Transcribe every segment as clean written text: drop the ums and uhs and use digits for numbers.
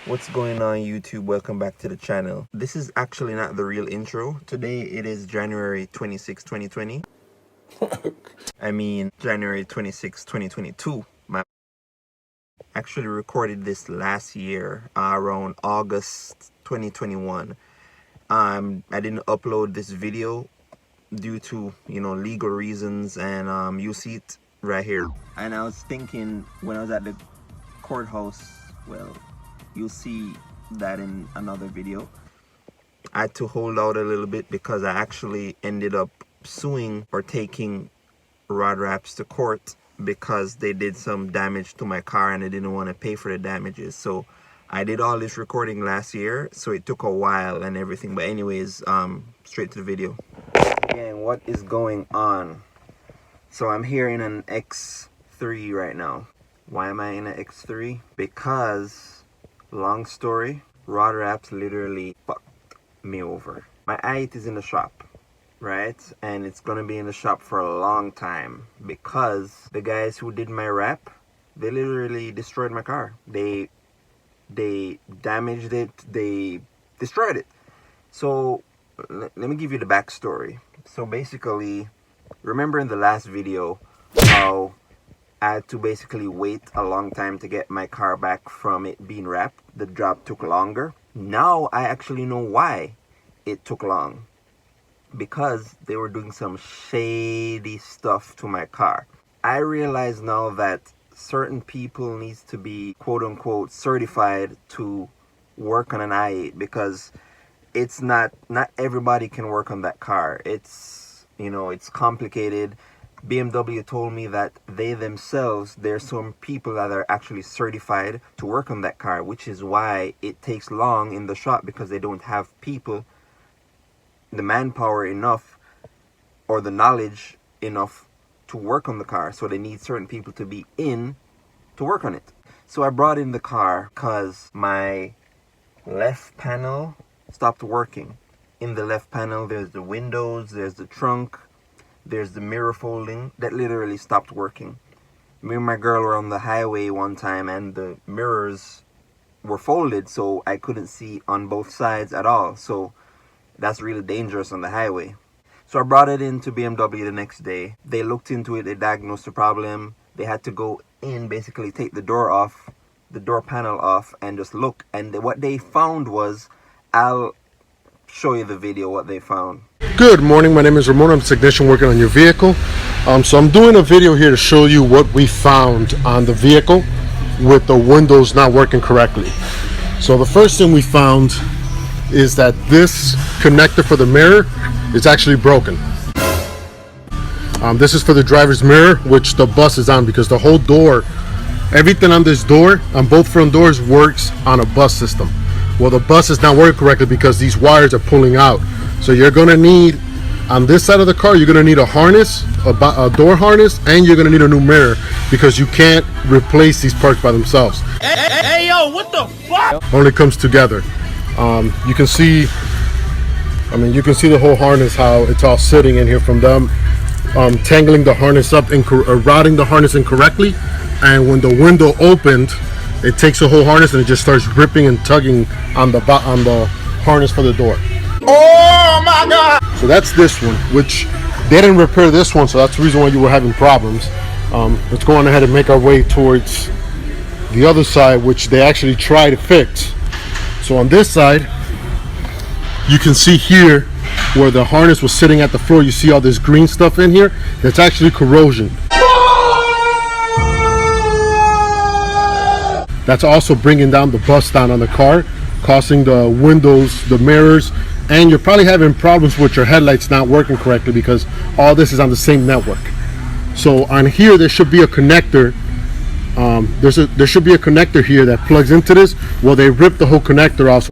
What's going on YouTube? Welcome back to the channel. This is actually not the real intro. Today it is January 26, 2020. I mean January 26, 2022. I actually recorded this last year around August 2021. I didn't upload this video due to legal reasons, and you see it right here. And I was thinking when I was at the courthouse, well, you'll see that in another video. I had to hold out a little bit because I actually ended up suing or taking Rodwraps to court because they did some damage to my car and I didn't want to pay for the damages. So I did all this recording last year, so it took a while and everything. But anyways, straight to the video. And what is going on? So I'm here in an X3 right now. Why am I in an X3? Because, long story, Rodwraps literally fucked me over. My i8 is in the shop, right? And it's gonna be in the shop for a long time because the guys who did my wrap, they literally destroyed my car. They damaged it, they destroyed it. So let me give you the backstory. So basically, remember in the last video how I had to basically wait a long time to get my car back from it being wrapped. The job took longer. Now I actually know why it took long. Because they were doing some shady stuff to my car. I realize now that certain people needs to be quote unquote certified to work on an i8, because it's not everybody can work on that car. It's it's complicated. BMW told me that they themselves, there's some people that are actually certified to work on that car, which is why it takes long in the shop, because they don't have people, the manpower enough or the knowledge enough to work on the car. So they need certain people to be in to work on it. So I brought in the car because my left panel stopped working. In the left panel there's the windows, there's the trunk, there's the mirror folding that literally stopped working. Me and my girl were on the highway one time and the mirrors were folded, so I couldn't see on both sides at all. So that's really dangerous on the highway. So I brought it into BMW the next day. They looked into it, they diagnosed the problem. They had to go in, basically take the door off, the door panel off, and just look. And what they found was, I'll show you the video what they found. Good morning, my name is Ramon. I'm a technician working on your vehicle. So I'm doing a video here to show you what we found on the vehicle with the windows not working correctly. So the first thing we found is that this connector for the mirror is actually broken. This is for the driver's mirror, which the bus is on, because the whole door, everything on this door, on both front doors, works on a bus system. Well, the bus is not working correctly because these wires are pulling out. So you're gonna need, on this side of the car, you're gonna need a harness, a door harness, and you're gonna need a new mirror, because you can't replace these parts by themselves. Hey yo, what the fuck? Only comes together. You can see the whole harness, how it's all sitting in here from them tangling the harness up and routing the harness incorrectly. And when the window opened, it takes the whole harness and it just starts ripping and tugging on the harness for the door. Oh my god! So that's this one, which they didn't repair this one, so that's the reason why you were having problems. Let's go on ahead and make our way towards the other side, which they actually tried to fix. So on this side, you can see here where the harness was sitting at the floor, you see all this green stuff in here. That's actually corrosion. That's also bringing down the bust down on the car, causing the windows, the mirrors, and you're probably having problems with your headlights not working correctly because all this is on the same network. So on here, there should be a connector. There should be a connector here that plugs into this. Well, they ripped the whole connector off.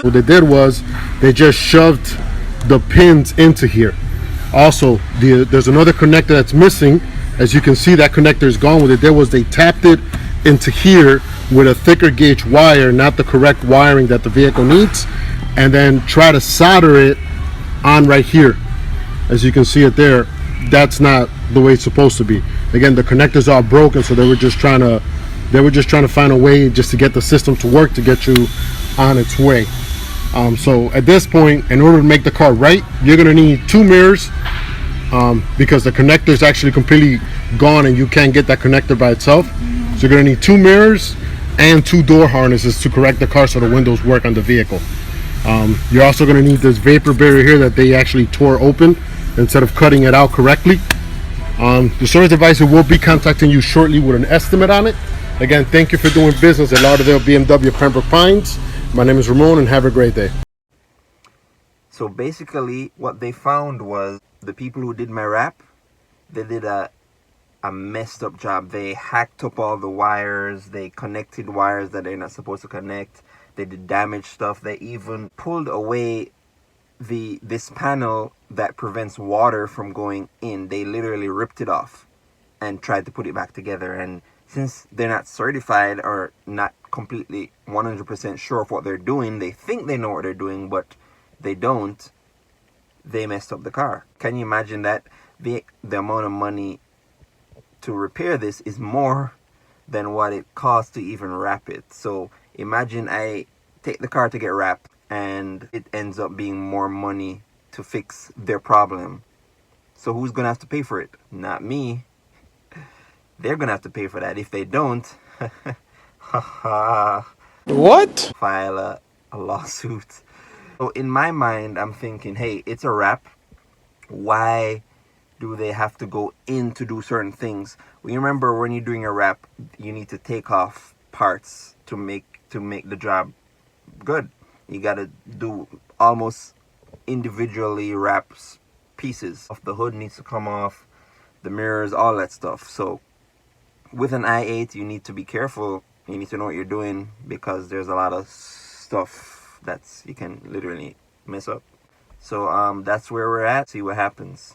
What they did was they just shoved the pins into here. Also, there's another connector that's missing. As you can see, that connector is gone. What they did was they tapped it into here with a thicker gauge wire, not the correct wiring that the vehicle needs, and then try to solder it on right here. As you can see it there, that's not the way it's supposed to be. Again, the connectors are broken, so they were just trying to find a way just to get the system to work, to get you on its way. So at this point, in order to make the car right, you're gonna need 2 mirrors, because the connector is actually completely gone and you can't get that connector by itself. So you're gonna need 2 mirrors and 2 door harnesses to correct the car so the windows work on the vehicle. You're also gonna need this vapor barrier here that they actually tore open instead of cutting it out correctly. The service advisor will be contacting you shortly with an estimate on it. Again, thank you for doing business at Lauderdale BMW Pembroke Pines. My name is Ramon, and have a great day. So basically what they found was the people who did my wrap, they did a messed up job. They hacked up all the wires, they connected wires that they're not supposed to connect, they did damage stuff, they even pulled away this panel that prevents water from going in. They literally ripped it off and tried to put it back together. And since they're not certified or not completely 100% sure of what they're doing, they think they know what they're doing, but they don't. They messed up the car. Can you imagine that? The amount of money to repair this is more than what it costs to even wrap it. So imagine I take the car to get wrapped and it ends up being more money to fix their problem. So who's gonna have to pay for it? Not me. They're gonna have to pay for that. If they don't, What? file a lawsuit. So in my mind, I'm thinking, hey, it's a wrap. Why do they have to go in to do certain things? Well, you remember when you're doing a wrap, you need to take off parts to make the job good. You gotta do almost individually wraps pieces. Of the hood needs to come off, the mirrors, all that stuff. So with an i8, you need to be careful. You need to know what you're doing, because there's a lot of stuff that's you can literally mess up. So that's where we're at. See what happens.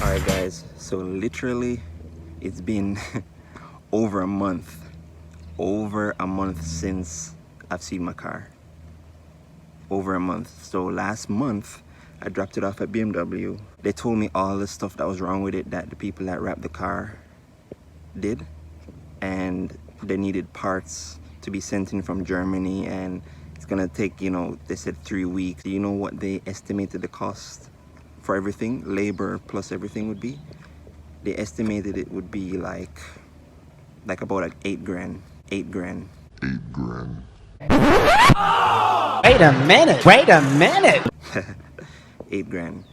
Alright guys, so literally it's been over a month since I've seen my car. Over a month. So last month I dropped it off at BMW. They told me all the stuff that was wrong with it that the people that wrapped the car did, and they needed parts to be sent in from Germany, and it's gonna take, they said 3 weeks. You know what they estimated the cost for everything, labor plus everything, would be? They estimated it would be like about like 8 grand. 8 grand. Wait a minute. 8 grand.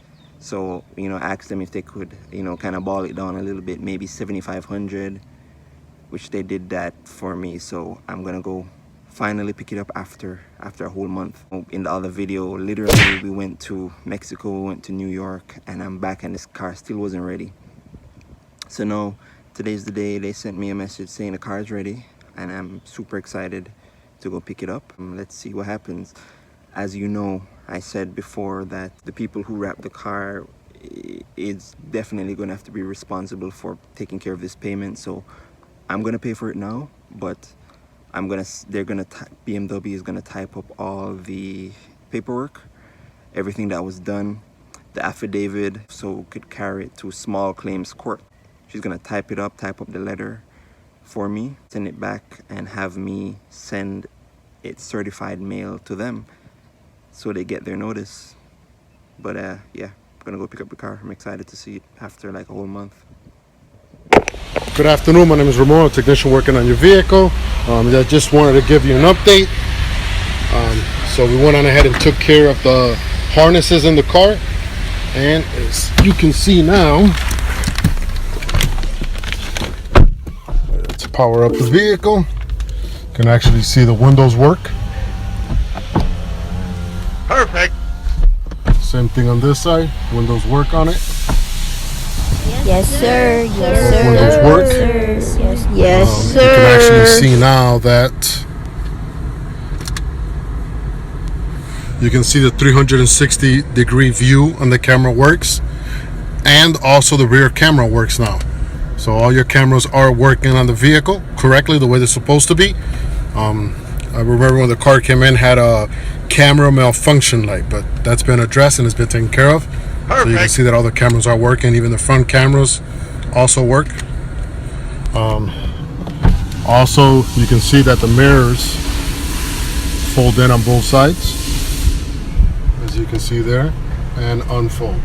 So, asked them if they could, kind of ball it down a little bit, maybe 7,500, which they did that for me. So I'm gonna go finally pick it up after a whole month. In the other video, literally we went to Mexico, we went to New York, and I'm back and this car still wasn't ready. So now today's the day. They sent me a message saying the car is ready, and I'm super excited to go pick it up. Let's see what happens. As you know, I said before that the people who wrap the car is definitely going to have to be responsible for taking care of this payment. So I'm going to pay for it now, but BMW is going to type up all the paperwork, everything that was done, the affidavit, so could carry it to small claims court. She's going to type up the letter for me, send it back, and have me send it certified mail to them so they get their notice. But yeah, I'm gonna go pick up the car. I'm excited to see it after like a whole month. Good afternoon, my name is Ramon, a technician working on your vehicle. I just wanted to give you an update. So we went on ahead and took care of the harnesses in the car, and as you can see now, let's power up the vehicle. You can actually see the windows work. Perfect. Same thing on this side, windows work on it. Yes, sir. Yes, sir. Windows work. Yes, sir. You can actually see now that you can see the 360-degree view on the camera works, and also the rear camera works now. So all your cameras are working on the vehicle correctly, the way they're supposed to be. I remember when the car came in, had a camera malfunction light, but that's been addressed and it's been taken care of. So you can see that all the cameras are working. Even the front cameras also work. Also, you can see that the mirrors fold in on both sides, as you can see there, and unfold.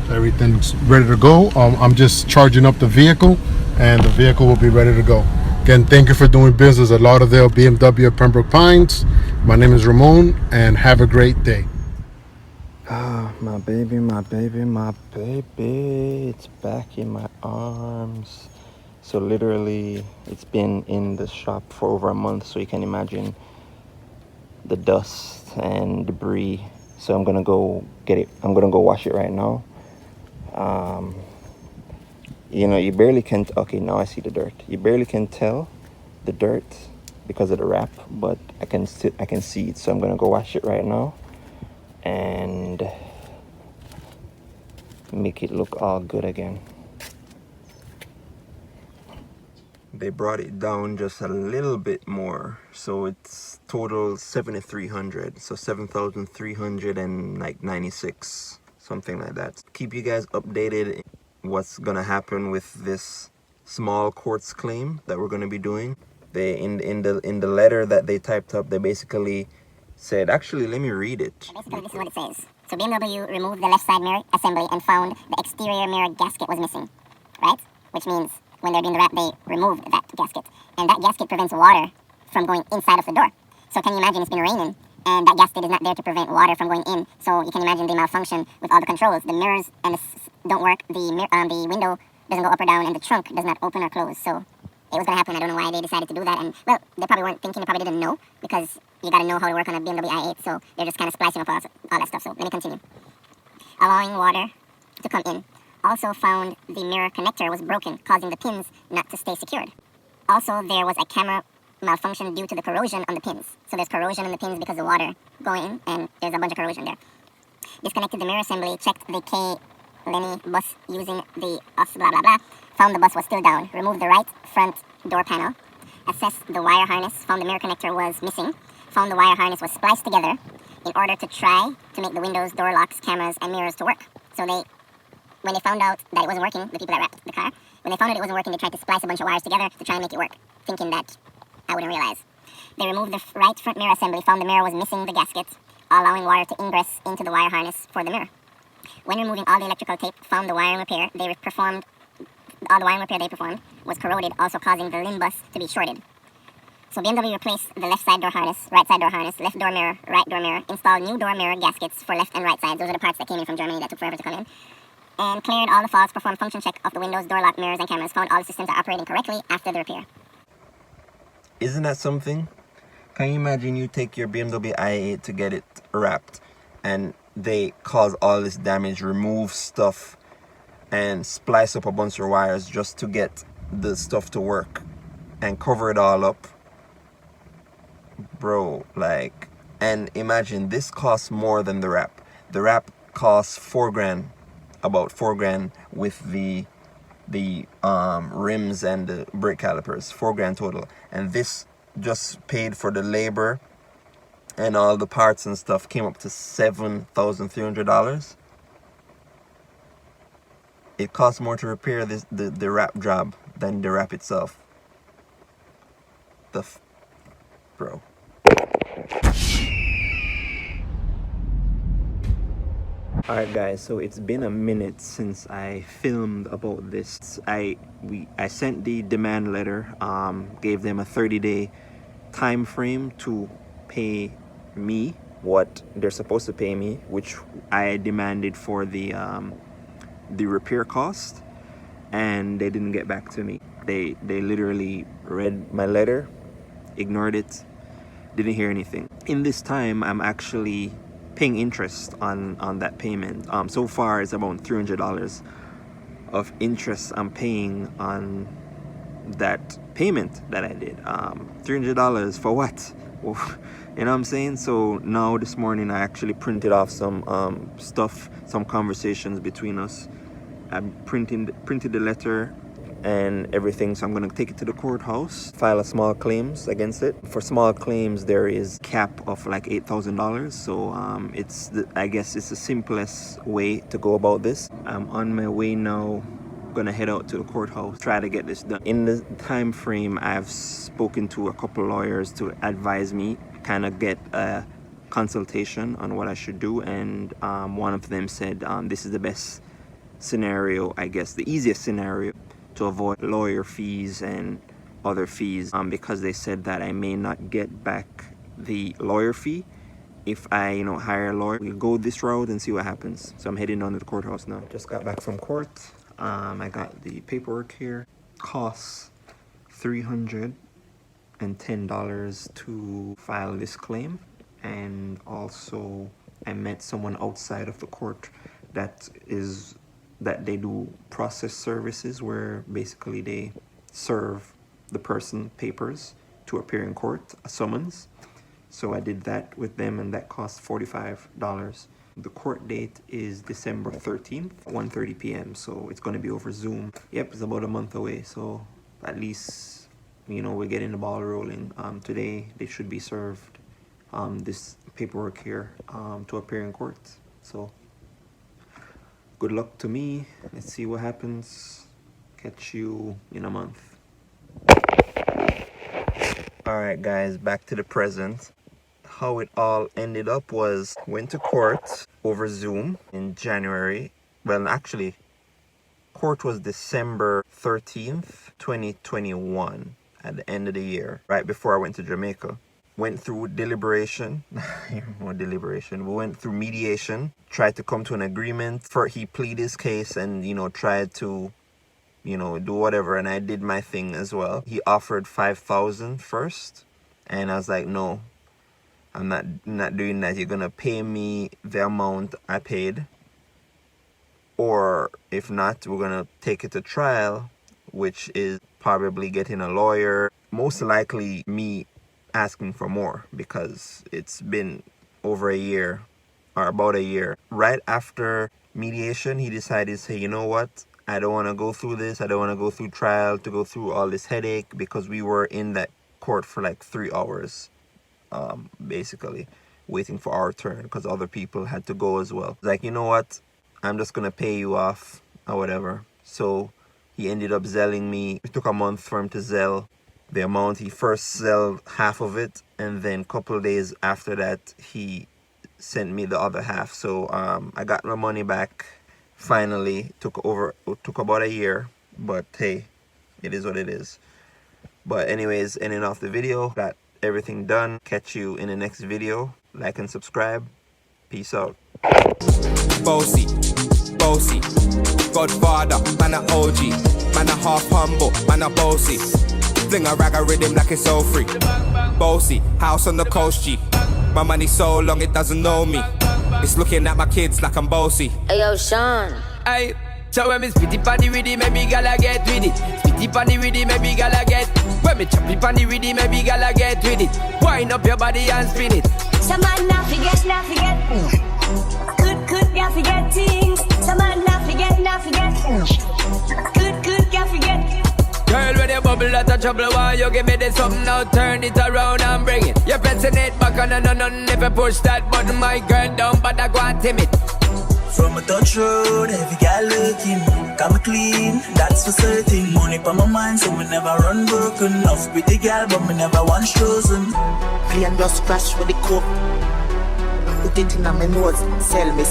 Everything's ready to go. I'm just charging up the vehicle, and the vehicle will be ready to go. Again, thank you for doing business at Lauderdale BMW at Pembroke Pines. My name is Ramon, and have a great day. Ah, my baby, my baby, my baby. It's back in my arms. So literally, it's been in the shop for over a month, so you can imagine the dust and debris. So I'm gonna go get it. I'm gonna go wash it right now. You know, you barely can. Okay, now I see the dirt. You barely can tell the dirt because of the wrap, but I can see it. So I'm gonna go wash it right now and make it look all good again. They brought it down just a little bit more, so it's total 7,300, so 7,396, something like that. Keep you guys updated what's gonna happen with this small quartz claim that we're gonna be doing. They in the letter that they typed up, they basically said, actually, let me read it. Basically, this is what it says. So BMW removed the left side mirror assembly and found the exterior mirror gasket was missing, right? Which means when they're doing the wrap, they removed that gasket. And that gasket prevents water from going inside of the door. So can you imagine it's been raining and that gasket is not there to prevent water from going in? So you can imagine the malfunction with all the controls. The mirrors and don't work, the window doesn't go up or down, and the trunk does not open or close. So it was going to happen. I don't know why they decided to do that. And, well, they probably weren't thinking. They probably didn't know, because you got to know how to work on a BMW i8. So they're just kind of splicing up all that stuff. So let me continue. Allowing water to come in. Also found the mirror connector was broken, causing the pins not to stay secured. Also, there was a camera malfunction due to the corrosion on the pins. So there's corrosion on the pins because of water going in, and there's a bunch of corrosion there. Disconnected the mirror assembly, checked the K Lenny bus using the blah blah blah. Found the bus was still down. Removed the right front door panel. Assessed the wire harness. Found the mirror connector was missing. Found the wire harness was spliced together in order to try to make the windows, door locks, cameras, and mirrors to work. So when they found out that it wasn't working, the people that wrapped the car, when they found out it wasn't working, they tried to splice a bunch of wires together to try and make it work, thinking that I wouldn't realize. They removed the right front mirror assembly, found the mirror was missing the gasket, allowing water to ingress into the wire harness for the mirror. When removing all the electrical tape, found the wiring repair they performed was corroded, also causing the limb bus to be shorted. So BMW replaced the left side door harness, right side door harness, left door mirror, right door mirror, installed new door mirror gaskets for left and right sides. Those are the parts that came in from Germany that took forever to come in. And cleared all the faults, performed function check of the windows, door lock, mirrors, and cameras, found all the systems are operating correctly after the repair. Isn't that something? Can you imagine you take your BMW i8 to get it wrapped, and they cause all this damage, remove stuff, and splice up a bunch of wires just to get the stuff to work, and cover it all up? Bro, like, and imagine this costs more than the wrap. The wrap costs $4,000, about $4,000 with the rims and the brake calipers, $4,000 total. And this just paid for the labor and all the parts and stuff, came up to $7,300. It costs more to repair the wrap job than the wrap itself. Bro. Alright guys, so it's been a minute since I filmed about this. I sent the demand letter, gave them a 30-day time frame to pay me what they're supposed to pay me, which I demanded for the repair cost, and they didn't get back to me. They literally read my letter, ignored it, didn't hear anything. In this time, I'm actually paying interest on that payment. So far it's about $300 of interest I'm paying on that payment that I did. $300 for what? You know what I'm saying? So now this morning I actually printed off some stuff, some conversations between us. I printed the letter and everything. So I'm gonna take it to the courthouse, file a small claims against it. For small claims, there is cap of like $8,000. So I guess it's the simplest way to go about this. I'm on my way now. Gonna head out to the courthouse, try to get this done. In the time frame, I've spoken to a couple lawyers to advise me, kind of get a consultation on what I should do, and one of them said this is the best scenario, I guess the easiest scenario to avoid lawyer fees and other fees, because they said that I may not get back the lawyer fee if I hire a lawyer. We'll go this route and see what happens. So I'm heading down to the courthouse now. Just got back from court. I got the paperwork here. Costs $310 to file this claim, and also I met someone outside of the court that they do process services, where basically they serve the person papers to appear in court, a summons. So I did that with them, and that cost $45. The court date is December 13th, 1:30 p.m. So it's going to be over Zoom. Yep, it's about a month away. So at least, we're getting the ball rolling. Today, they should be served this paperwork here to appear in court. So good luck to me. Let's see what happens. Catch you in a month. All right, guys, back to the present. How it all ended up was, went to court over Zoom in January. Well, actually, court was December 13th, 2021, at the end of the year, right before I went to Jamaica. Went through deliberation, more deliberation. We went through mediation, tried to come to an agreement. He pleaded his case and, tried to, do whatever. And I did my thing as well. He offered $5,000 first. And I was like, no, I'm not doing that. You're going to pay me the amount I paid. Or if not, we're going to take it to trial, which is probably getting a lawyer. Most likely me asking for more, because it's been over a year, or about a year. Right after mediation, he decided to say, you know what? I don't want to go through this. I don't want to go through trial, to go through all this headache, because we were in that court for like 3 hours, basically waiting for our turn, because other people had to go as well. Like, you know what? I'm just going to pay you off or whatever. So he ended up zelling me. It took a month for him to zell the amount. He first zelled half of it, and then a couple of days after that, he sent me the other half. So I got my money back finally. Took about a year, but hey, it is what it is. But anyways, ending off the video, got everything done. Catch you in the next video. Like and subscribe. Peace out. Bossy, Godfather, man a OG, man a half humble, man a bossy. Fling a rag a rhythm like it's all free. Bossy, house on the coast G. My money so long it doesn't know me. It's looking at my kids like I'm bossy. Hey yo, Sean. Hey, so when me spitty panny rhythm, maybe gala get with it. Spitty panny rhythm, maybe gala get. When me choppy panny rhythm, maybe gala get with it. Wind up your body and spin it. Some man not forget. Good, can't forget things. Some man not forget. Good, can't forget. Girl, when you bubble out of trouble, why you give me this something now? Turn it around and bring it. You're pressing it back on and on. If you push that button, my girl down, but I go and timid. From a touch road, every girl looking. Got me clean, that's for certain. Money for my mind, so me never run broken. Enough pretty girl, but me never once chosen. Plane just crash with the coke. Put it in my nose, sell me.